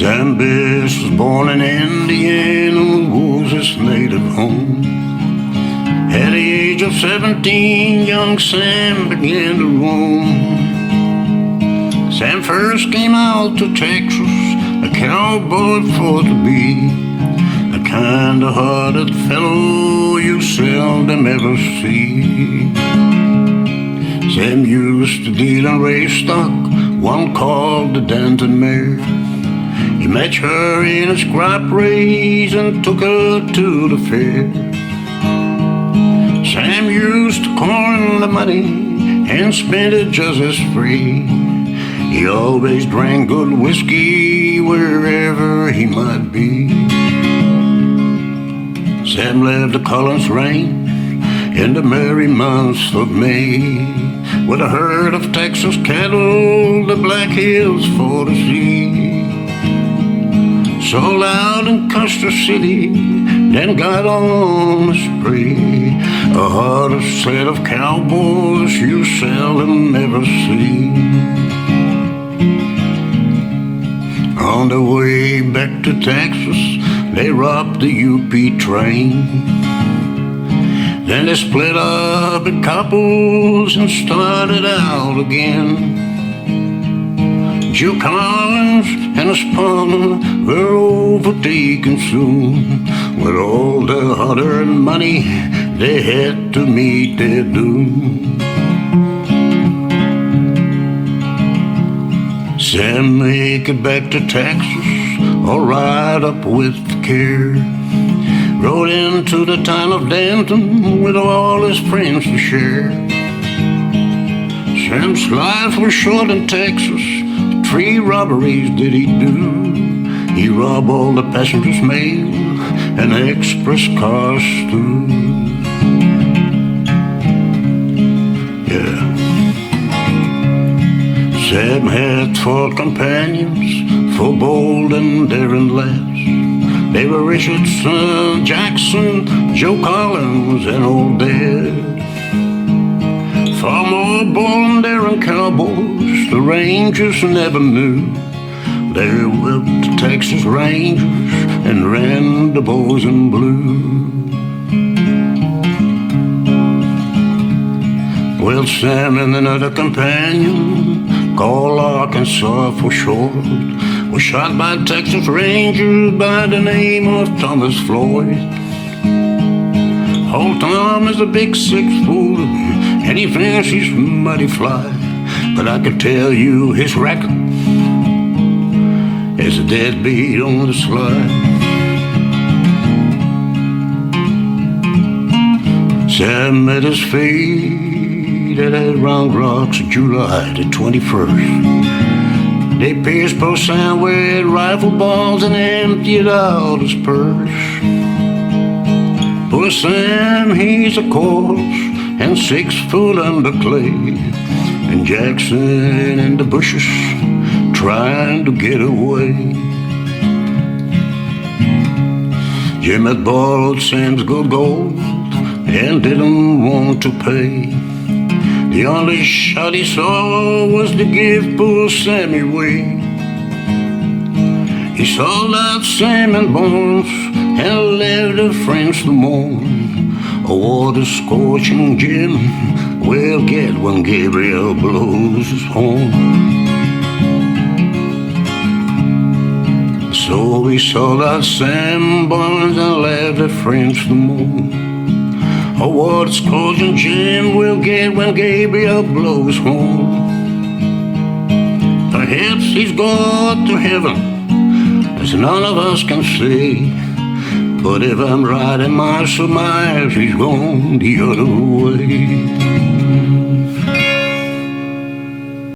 Sam Biss was born in Indiana and was his native home. At the age of 17, young Sam began to roam. Sam first came out to Texas, a cowboy for to be, a kind-hearted fellow you seldom ever see. Sam used to deal in race stock, one called the Denton mare. He met her in a scrap race and took her to the fair. Sam used to coin the money and spend it just as free. He always drank good whiskey wherever he might be. Sam left the Collins Range in the merry months of May, with a herd of Texas cattle, the Black Hills for the sea. Sold out in Custer City, then got on the spree, a harder set of cowboys you seldom ever see. On the way back to Texas, they robbed the UP train. Then they split up in couples and started out again. Joe Collins and his partner were overtaken soon. With all the hard-earned money, they had to meet their doom. Sam make it back to Texas, all right up with care. Rode into the town of Denton with all his friends to share. Sam's life was short in Texas. 3 robberies did he do. He robbed all the passengers' mail and express cars too. Yeah. Sam had 4 companions, 4 bold and daring lads. They were Richardson, Jackson, Joe Collins, and Old Dad. Far more bold and daring cowboys the Rangers never knew. They whipped the Texas Rangers and ran the boys in blue. Well, Sam and another companion, called Arkansas for short, was shot by Texas Rangers by the name of Thomas Floyd. Old Tom is a big 6-footer, and he fancies mighty fly, but I could tell you his record is a deadbeat on the slide. Sam met his fate at Round Rocks, July the 21st. They pierced poor Sam with rifle balls and emptied out his purse. Poor Sam, he's a corpse and 6 foot under clay, and Jackson in the bushes trying to get away. Jim had borrowed Sam's good gold and didn't want to pay. The only shot he saw was to give poor Sammy away. He sold out Sam and Bones and left the friends to mourn. Oh, what a scorching Jim will get when Gabriel blows his horn. So we sold out Sam Bones and left the friends to mourn. Oh, what a scorching Jim will get when Gabriel blows home. Perhaps he's gone to heaven, as none of us can say. But if I'm right in my surmise, he's gone the other way.